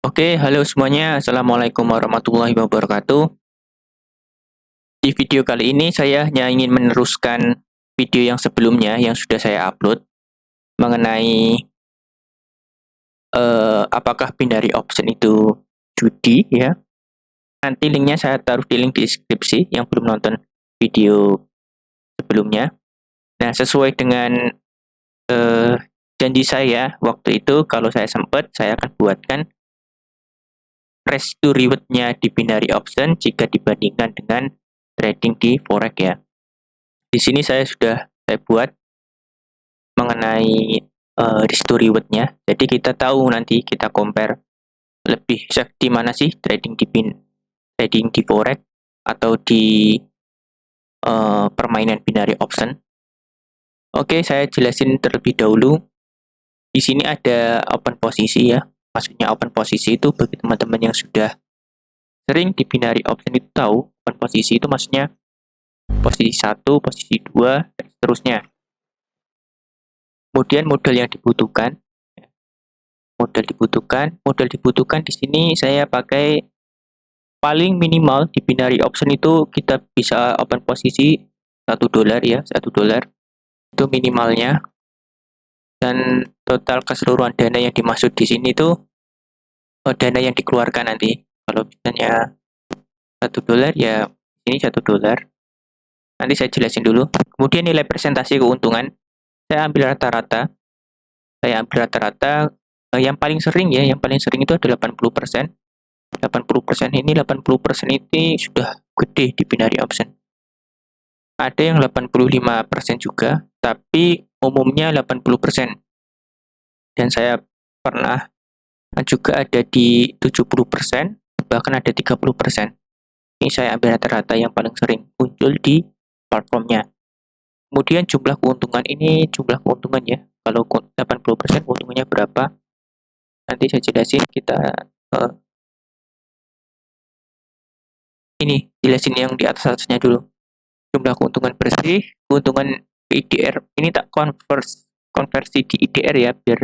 Oke, halo semuanya. Assalamualaikum warahmatullahi wabarakatuh. Di video kali ini saya hanya ingin meneruskan video yang sebelumnya yang sudah saya upload mengenai apakah binary option itu judi ya. Nanti linknya saya taruh di link deskripsi yang belum nonton video sebelumnya. Nah, sesuai dengan eh, janji saya waktu itu, kalau saya sempat saya akan buatkan risk to reward-nya di binary option jika dibandingkan dengan trading di forex ya. Di sini saya buat mengenai risk to reward-nya. Jadi kita tahu nanti kita compare lebih safe di mana sih trading di forex atau di permainan binary option. Oke, saya jelasin terlebih dahulu. Di sini ada open posisi ya. Maksudnya open posisi itu bagi teman-teman yang sudah sering di binary option itu tahu, open posisi itu maksudnya posisi 1, posisi 2, dan seterusnya. Kemudian modal dibutuhkan di sini saya pakai paling minimal di binary option itu kita bisa open posisi $1 ya, $1 itu minimalnya. Dan total keseluruhan dana yang dimaksud di sini itu dana yang dikeluarkan nanti. Kalau misalnya $1 ya ini $1. Nanti saya jelasin dulu. Kemudian nilai presentasi keuntungan saya ambil rata-rata. Yang paling sering ya, yang paling sering itu ada 80%. 80% ini 80% ini sudah gede di binary option. Ada yang 85% juga, tapi umumnya 80%. Dan saya pernah juga ada di 70%, bahkan ada 30%. Ini saya ambil rata-rata yang paling sering muncul di platformnya. Kemudian jumlah keuntungan ini jumlah keuntungan ya. Kalau 80% keuntungannya berapa? Nanti saya jelasin. Ini jelasin yang di atasnya dulu. Jumlah keuntungan bersih, keuntungan IDR. Ini tak konversi di IDR ya, biar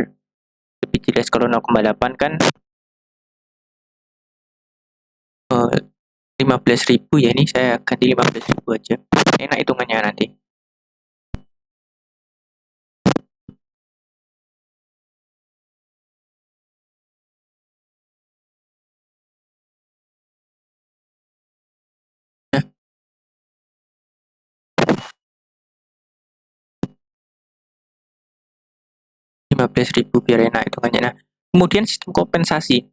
lebih jelas. Kalau 0,8 kan 15.000 ya, ini saya ganti 15.000 aja. Enak hitungannya nanti. Nah, 15.000 biar enak hitungannya. Nah, kemudian sistem kompensasi.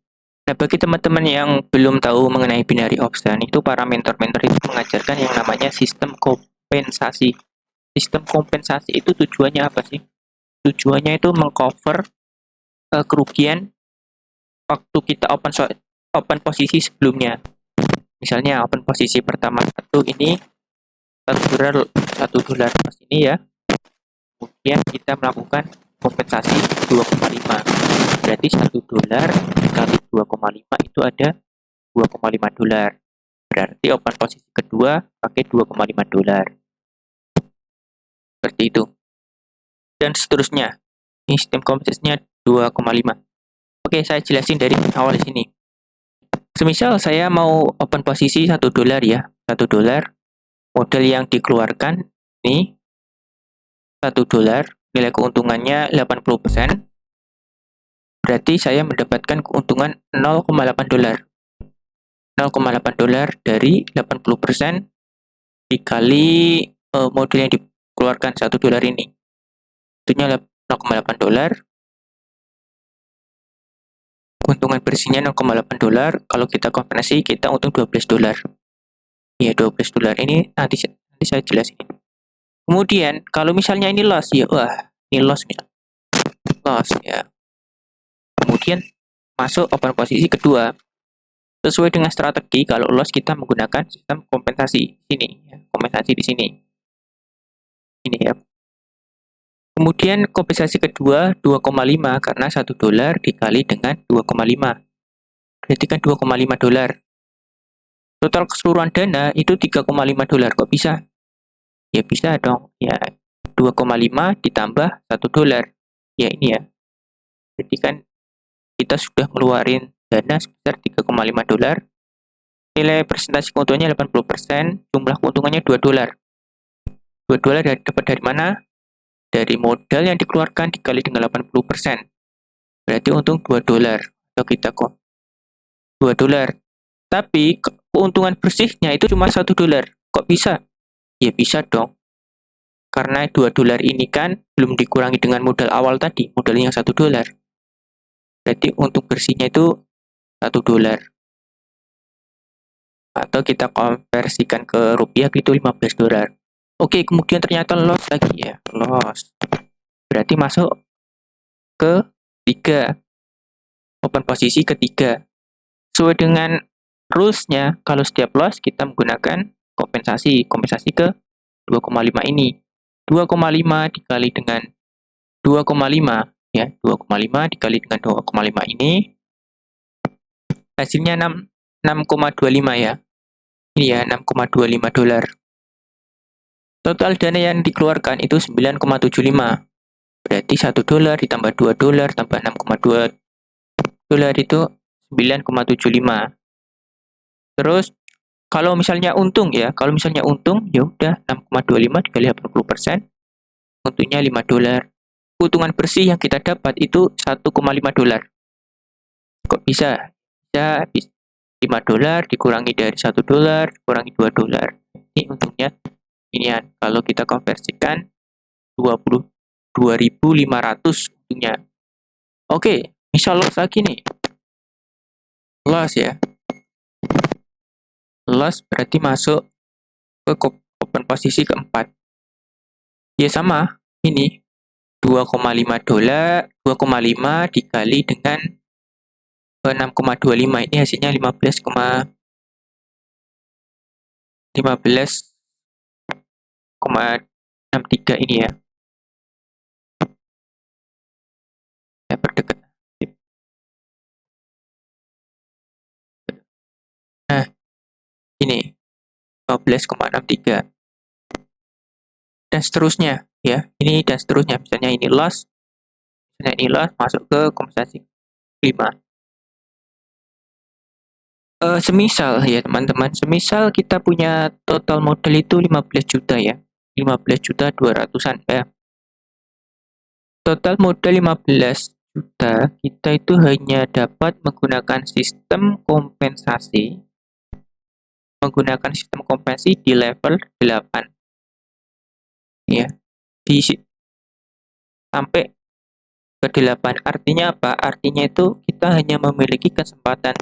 Nah, bagi teman-teman yang belum tahu mengenai binary option, itu para mentor-mentor itu mengajarkan yang namanya sistem kompensasi. Sistem kompensasi itu tujuannya apa sih? Tujuannya itu mengcover kerugian waktu kita open posisi sebelumnya. Misalnya open posisi pertama ini $1 pas ini ya. Kemudian kita melakukan kompensasi 2,5. Berarti $1 dikali 2,5 itu ada $2,5. Berarti open posisi kedua pakai $2,5. Seperti itu. Dan seterusnya. Ini sistem kompensasinya 2,5. Oke, saya jelasin dari awal di sini. Semisal saya mau open posisi $1 ya. $1 modal yang dikeluarkan ini $1, nilai keuntungannya 80%. Berarti saya mendapatkan keuntungan $0,8. $0,8 dari 80% dikali modal yang dikeluarkan $1 ini. Tentunya $0,8. Keuntungan bersihnya $0,8. Kalau kita konversi kita untung $12. Ya, $12 ini nanti saya jelasin. Kemudian kalau misalnya ini loss ya, wah, ini loss ya. Loss ya. Kemudian masuk open posisi kedua. Sesuai dengan strategi, kalau loss kita menggunakan sistem kompensasi sini, ya. Kompensasi di sini. Ini ya. Kemudian kompensasi kedua 2,5 karena $1 dikali dengan 2,5. Berarti kan $2,5. Total keseluruhan dana itu $3,5. Kok bisa? Ya bisa dong. Ya 2,5 ditambah $1. Ya ini ya. Jadi kan kita sudah ngeluarin dana sebesar 3,5 dolar. Nilai presentasi keuntungannya 80%, jumlah keuntungannya 2 dolar. 2 dolar dapat dari mana? Dari modal yang dikeluarkan dikali dengan 80%. Berarti untung 2 dolar. Atau kita kok 2 dolar. Tapi keuntungan bersihnya itu cuma 1 dolar. Kok bisa? Ya bisa dong. Karena 2 dolar ini kan belum dikurangi dengan modal awal tadi, modalnya yang 1 dolar. Berarti untung bersihnya itu 1 dolar. Atau kita konversikan ke rupiah itu 15 dolar. Oke, kemudian ternyata loss lagi ya, loss. Berarti masuk ke 3, open posisi ketiga. Sesuai dengan rules-nya, kalau setiap loss kita menggunakan kompensasi ke 2,5 ini. 2,5 dikali dengan 2,5 ya, 2,5 dikali dengan 2,5 ini hasilnya 6,25 ya. Ini ya 6,25 dolar. Total dana yang dikeluarkan itu 9,75. Berarti 1 dolar ditambah 2 dolar tambah 6,2 dolar itu 9,75. Terus kalau misalnya untung ya, ya udah 6,25 dikali 80%, untungnya 5 dolar. Keuntungan bersih yang kita dapat itu 1,5 dolar. Kok bisa? Bisa 5 dolar dikurangi dari 1 dolar, dikurangi 2 dolar. Ini untungnya ini ya, kalau kita konversikan 22.500 untungnya. Oke, misal loss lagi nih. Loss ya. Loss berarti masuk ke open posisi keempat. Ya sama, ini 2,5 dolar, 2,5 dikali dengan 6,25, ini hasilnya 15,63 ini ya. Ya berdekat. Nah, ini 15,63 dan seterusnya ya. Ini dan seterusnya, misalnya ini loss masuk ke kompensasi 5. Semisal ya teman-teman, semisal kita punya total modal itu 15 juta ya, 15 juta 200-an ya. Total modal 15 juta, kita itu hanya dapat menggunakan sistem kompensasi di level 8 ya, sampai ke 8. Artinya apa? Artinya itu kita hanya memiliki kesempatan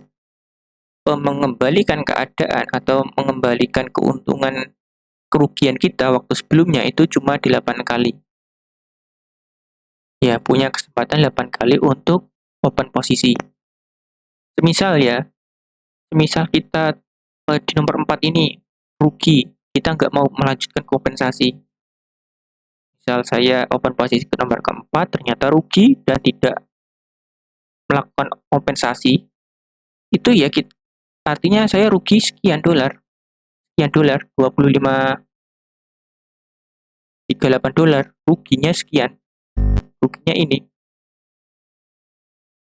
mengembalikan keadaan atau mengembalikan keuntungan kerugian kita waktu sebelumnya itu cuma 8 kali. Ya, punya kesempatan 8 kali untuk open posisi. Semisal kita di nomor 4 ini rugi, kita nggak mau melanjutkan kompensasi. Misal saya open posisi ke nomor keempat, ternyata rugi dan tidak melakukan kompensasi, itu ya artinya saya rugi sekian dolar, 38 dolar, ruginya sekian, ruginya ini.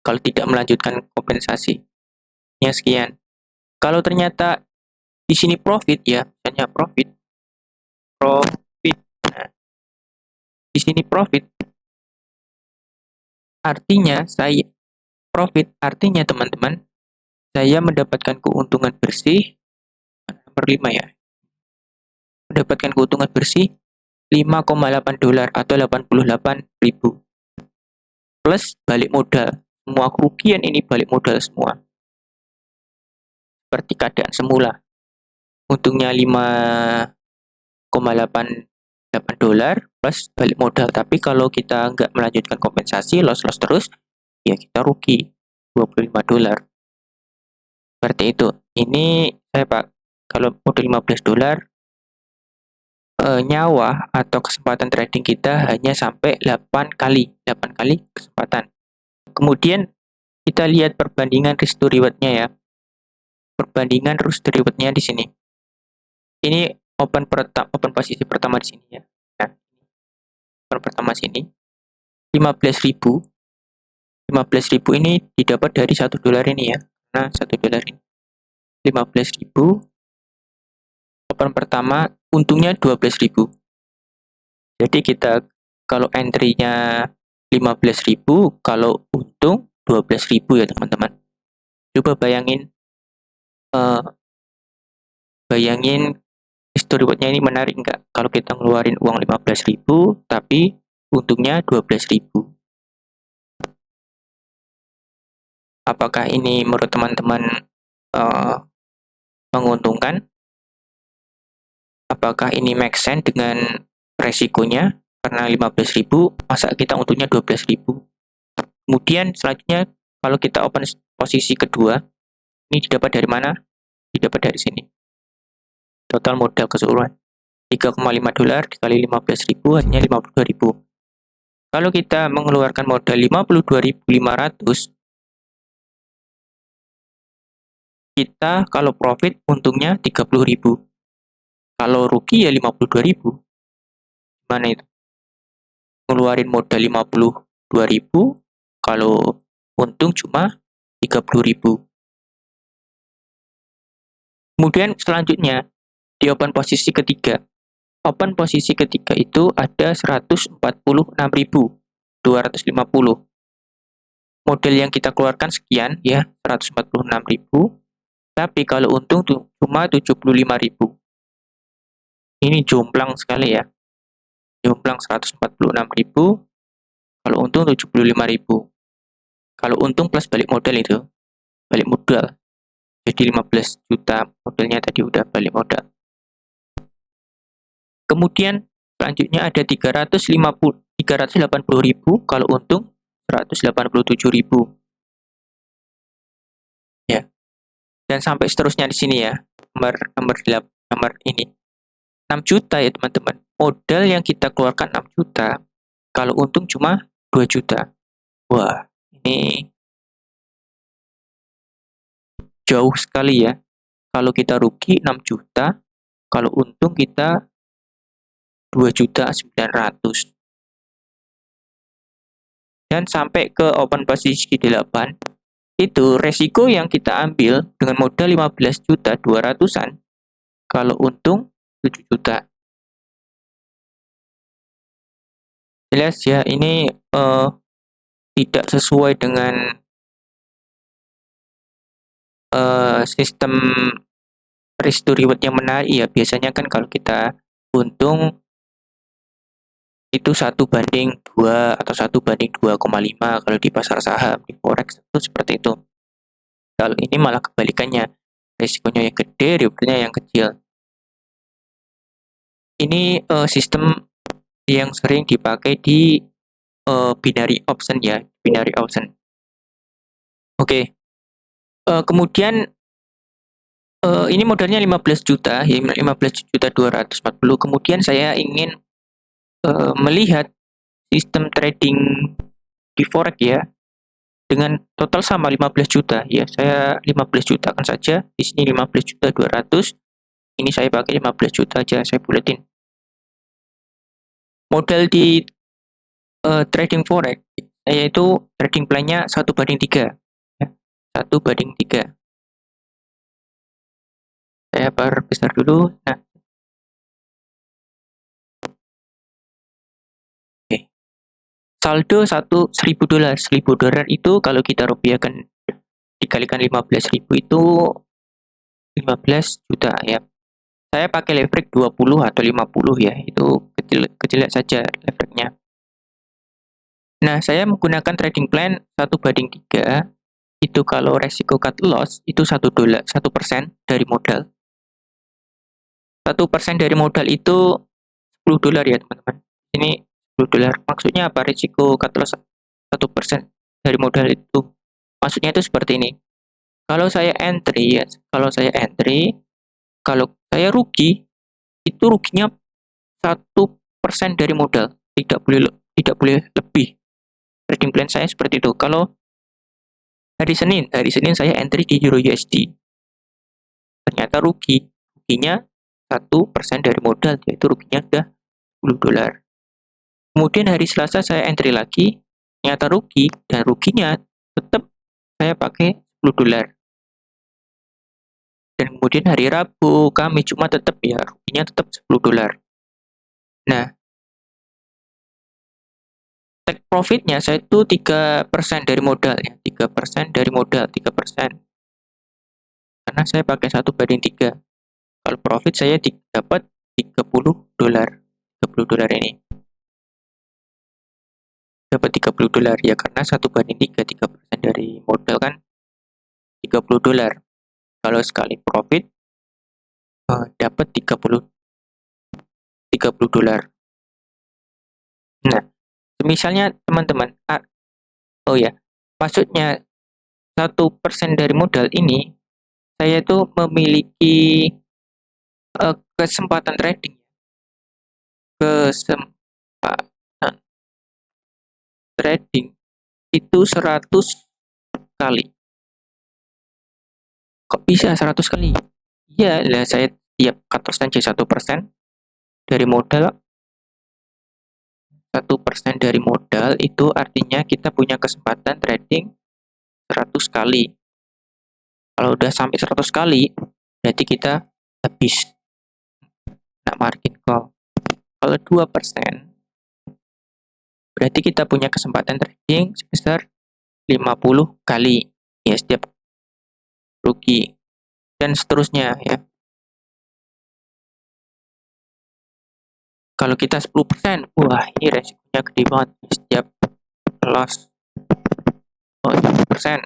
Kalau tidak melanjutkan kompensasinya sekian. Kalau ternyata di sini profit ya, misalnya profit. Nah, di sini profit artinya teman-teman, saya mendapatkan keuntungan bersih nomor 5 ya. Mendapatkan keuntungan bersih 5,8 dolar atau 88.000 plus balik modal. Semua kerugian ini balik modal semua. Seperti keadaan semula. Untungnya 5,88 dolar plus balik modal. Tapi kalau kita nggak melanjutkan kompensasi, loss terus, ya kita rugi 25 dolar. Seperti itu. Ini saya Pak, kalau modal 15 dolar, nyawa atau kesempatan trading kita hanya sampai 8 kali kesempatan. Kemudian kita lihat perbandingan risk to reward-nya ya. Perbandingan risk to reward-nya di sini. Ini open posisi pertama di sini ya. Nah, open pertama sini 15.000 15.000 ini didapat dari $1 ini ya. Nah, $1 ini 15.000, open pertama untungnya 12.000. Jadi kita kalau entry-nya 15.000, kalau untung 12.000 ya teman-teman. Coba eh, bayangin history reward-nya ini menarik nggak? Kalau kita ngeluarin uang 15.000 tapi untungnya 12.000. Apakah ini menurut teman-teman menguntungkan? Apakah ini make sense dengan resikonya? Karena 15.000, masa kita untungnya 12.000? Kemudian selanjutnya, kalau kita open posisi kedua, ini didapat dari mana? Didapat dari sini. Total modal keseluruhan $3,5 dikali 15.000 hanya 52.000. Kalau kita mengeluarkan modal 52.500, kita kalau profit untungnya 30.000. Kalau rugi ya 52.000. Mana itu? Ngeluarin modal 52.000, kalau untung cuma 30.000. Kemudian selanjutnya di open posisi ketiga. Open posisi ketiga itu ada 146.250. Modal yang kita keluarkan sekian ya, 146.000. Tapi kalau untung tuh cuma 75.000. Ini jomplang sekali ya. Jomplang 146.000, kalau untung 75.000. Kalau untung plus balik modal itu, balik modal. Jadi 15 juta modalnya tadi udah balik modal. Kemudian selanjutnya ada 380.000 kalau untung 187.000. Ya. Dan sampai seterusnya di sini ya. Nomor ini. 6 juta ya teman-teman. Modal yang kita keluarkan 6 juta, kalau untung cuma 2 juta. Wah, ini jauh sekali ya. Kalau kita rugi 6 juta, kalau untung kita 2.900.000. Dan sampai ke open posisi 8, itu resiko yang kita ambil dengan modal 15 juta 200-an, kalau untung 7 juta. Jelas ya, ini tidak sesuai dengan sistem risk to reward yang menarik ya. Biasanya kan kalau kita untung itu 1:2 atau 1:2,5 kalau di pasar saham, di forex itu seperti itu. Kalau ini malah kebalikannya, risikonya yang gede, rewardnya yang kecil. Ini sistem yang sering dipakai di binary option ya, binary option. Oke. Kemudian ini modalnya 15 juta, ya 15.240. Kemudian saya ingin melihat sistem trading di forex ya, dengan total sama 15 juta ya. Saya 15 juta kan saja. Di sini 15.200. Ini saya pakai 15 juta aja, saya buletin. Modal di trading forex yaitu trading plan-nya 1:3 ya. 1:3. Saya perbesar dulu. Nah, oke. Saldo $1.000. $1.000 itu kalau kita rupiahkan dikalikan 15.000 itu 15 juta ya. Saya pakai leverage 20 atau 50 ya, itu kecil saja leverage-nya. Nah, saya menggunakan trading plan 1:3, itu kalau resiko cut loss itu $1 1% dari modal. 1% dari modal itu $10 ya teman-teman. Ini $10. Maksudnya apa? Risiko cut loss 1% dari modal itu. Maksudnya itu seperti ini. Kalau saya entry, kalau saya rugi, itu ruginya 1% dari modal. Tidak boleh lebih. Trading plan saya seperti itu. Kalau hari Senin saya entry di Euro USD. Ternyata ruginya 1% dari modal, yaitu ruginya udah $10. Kemudian hari Selasa saya entry lagi, ternyata rugi, dan ruginya tetap saya pakai 10 dolar. Dan kemudian hari Rabu, Kamis, Jumat tetap ya ruginya tetap 10 dolar. Nah, take profitnya saya itu 3% dari modal ya, 3% dari modal, 3%. Karena saya pakai 1 banding 3. Kalau profit saya dapat 30 dolar. 30 dolar ini. Dapat 30 dolar ya karena 1 banding 3, 3% dari modal kan 30 dolar. Kalau sekali profit dapat 30 dolar. Nah, misalnya teman-teman, oh ya, maksudnya 1% dari modal ini saya itu memiliki kesempatan trading, kesempatan trading itu 100 kali. Kok bisa 100 kali? Iya, lah saya tiap cut loss saja 1% dari modal. 1% dari modal itu artinya kita punya kesempatan trading 100 kali. Kalau udah sampai 100 kali, berarti kita habis. Nah, margin call. Kalau 2%, berarti kita punya kesempatan trading sebesar 50 kali. Ya, setiap rugi. Dan seterusnya ya. Kalau kita 10%, wah ini resikonya gede banget. Setiap loss 10%.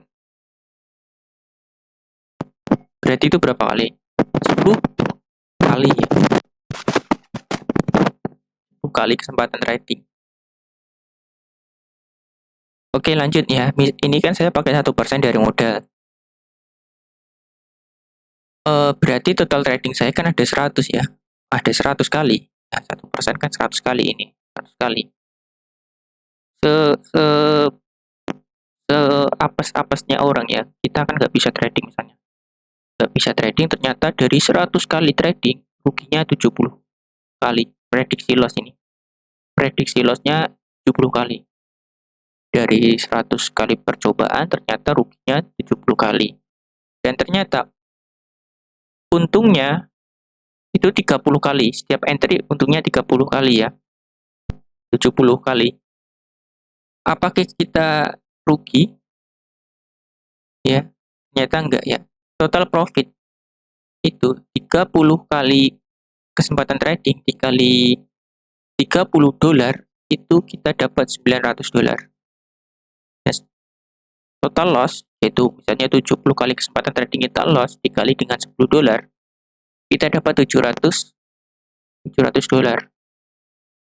Berarti itu berapa kali? 10 kali ya. 10 kali kesempatan trading. Oke, lanjut ya. Ini kan saya pakai 1% dari modal. Berarti total trading saya kan ada 100 ya. Ada 100 kali. Nah, 1% kan 100 kali ini. 100 kali. Se, se, apesnya orang ya. Kita kan nggak bisa trading misalnya. Nggak bisa trading, ternyata dari 100 kali trading, ruginya 70 kali. Prediksi loss ini. Prediksi lossnya 70 kali. Dari 100 kali percobaan, ternyata ruginya 70 kali. Dan ternyata untungnya itu 30 kali. Setiap entry untungnya 30 kali ya. 70 kali. Apakah kita rugi? Ya, ternyata enggak ya. Total profit itu 30 kali kesempatan trading dikali 30 dolar itu kita dapat 900 dolar. Yes. Total loss yaitu misalnya 70 kali kesempatan trading kita loss dikali dengan 10 dolar kita dapat 700 dolar.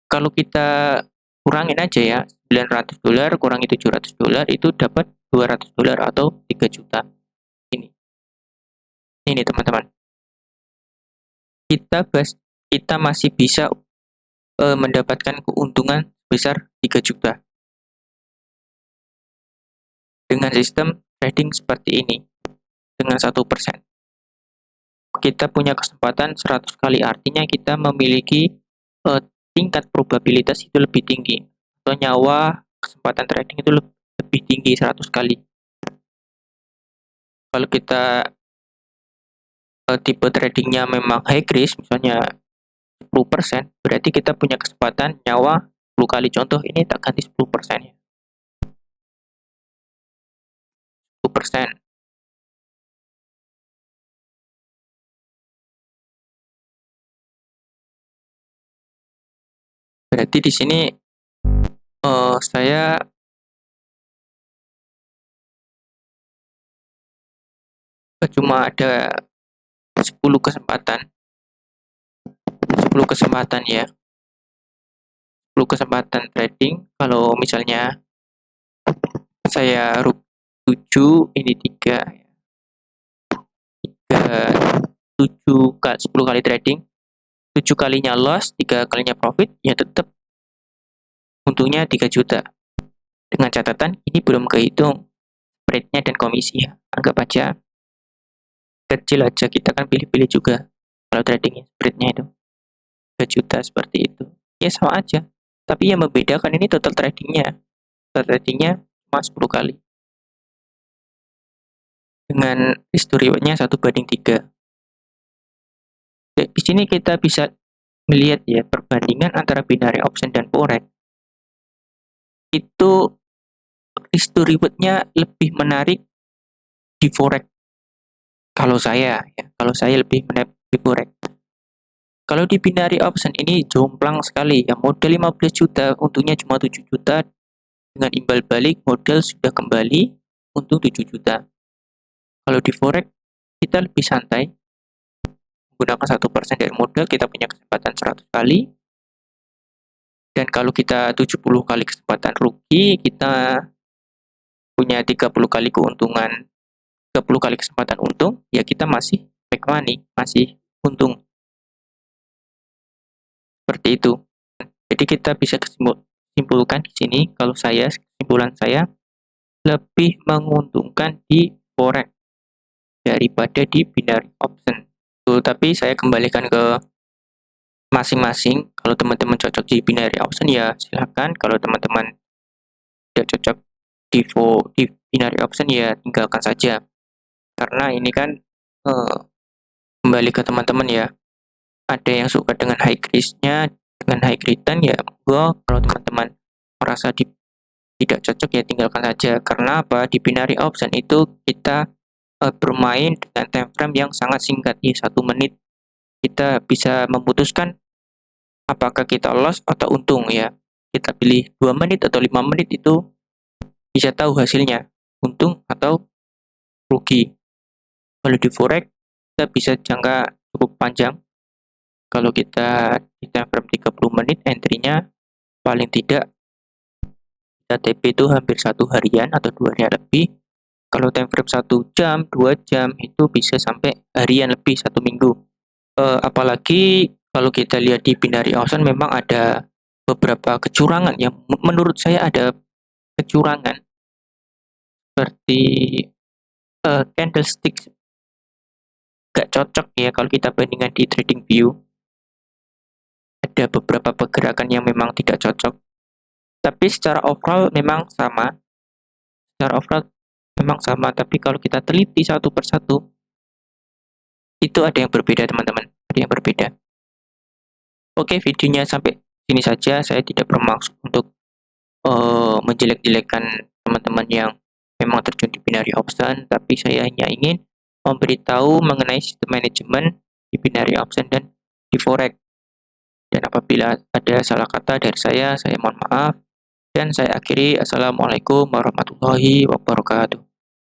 Kalau kita kurangin aja ya, 900 dolar kurangi 700 dolar itu dapat 200 dolar atau 3 juta. Ini teman-teman. Kita masih bisa mendapatkan keuntungan sebesar 3 juta dengan sistem trading seperti ini dengan 1%. Kita punya kesempatan 100 kali, artinya kita memiliki tingkat probabilitas itu lebih tinggi atau nyawa kesempatan trading itu lebih tinggi 100 kali. Kalau kita tipe tradingnya memang high risk, misalnya 10%, berarti kita punya kesempatan nyawa 10 kali. Contoh ini tak ganti 10% ya. 10%. Berarti di sini saya cuma ada 10 kesempatan. 10 kesempatan ya. 10 kesempatan trading. Kalau misalnya saya 7, ini 3 10 kali trading, 7 kalinya loss, 3 kalinya profit, ya tetap untungnya 3 juta. Dengan catatan ini belum kehitung spreadnya dan komisi ya. Anggap aja kecil aja, kita kan pilih-pilih juga kalau trading spreadnya itu 3 juta seperti itu. Ya sama aja. Tapi yang membedakan ini total tradingnya. tradingnya cuma 10 kali. Dengan history rewardnya 1/3. Di sini kita bisa melihat ya perbandingan antara binary option dan forex. Itu history rewardnya lebih menarik di forex. Kalau saya lebih menarik di forex. Kalau di binary option ini jomplang sekali ya, modal 15 juta, untungnya cuma 7 juta, dengan imbal balik modal sudah kembali, untung 7 juta. Kalau di forex kita lebih santai, menggunakan 1% dari modal, kita punya kesempatan 100 kali, dan kalau kita 70 kali kesempatan rugi, kita punya 30 kali keuntungan, 30 kali kesempatan untung, ya kita masih make money, masih untung. Seperti itu. Jadi kita bisa simpulkan di sini, kalau kesimpulan saya lebih menguntungkan di forex daripada di binary option. Tapi saya kembalikan ke masing-masing. Kalau teman-teman cocok di binary option ya silahkan. Kalau teman-teman tidak cocok di binary option ya tinggalkan saja. Karena ini kan kembali ke teman-teman ya. Ada yang suka dengan high risk-nya, dengan high return ya. Kalau teman-teman merasa tidak cocok ya tinggalkan saja. Karena apa? Di binary option itu kita bermain dengan time frame yang sangat singkat ya, 1 menit. Kita bisa memutuskan apakah kita loss atau untung ya. Kita pilih 2 menit atau 5 menit, itu bisa tahu hasilnya, untung atau rugi. Kalau di forex kita bisa jangka cukup panjang. Kalau kita di time frame 30 menit, entry-nya paling tidak kita TP itu hampir 1 harian atau 2 harian lebih. Kalau time frame 1 jam, 2 jam, itu bisa sampai harian lebih, 1 minggu. Apalagi kalau kita lihat di binary option memang ada beberapa kecurangan yang menurut saya ada kecurangan. Seperti candlestick gak cocok ya kalau kita bandingkan di TradingView. Ada beberapa pergerakan yang memang tidak cocok. Tapi secara overall memang sama. Tapi kalau kita teliti satu persatu, itu ada yang berbeda teman-teman. Ada yang berbeda. Oke, videonya sampai sini saja. Saya tidak bermaksud untuk menjelek-jelekan teman-teman yang memang terjun di binary option, tapi saya hanya ingin memberitahu mengenai sistem manajemen di binary option dan di forex. Dan apabila ada salah kata dari saya mohon maaf. Dan saya akhiri, Assalamualaikum warahmatullahi wabarakatuh.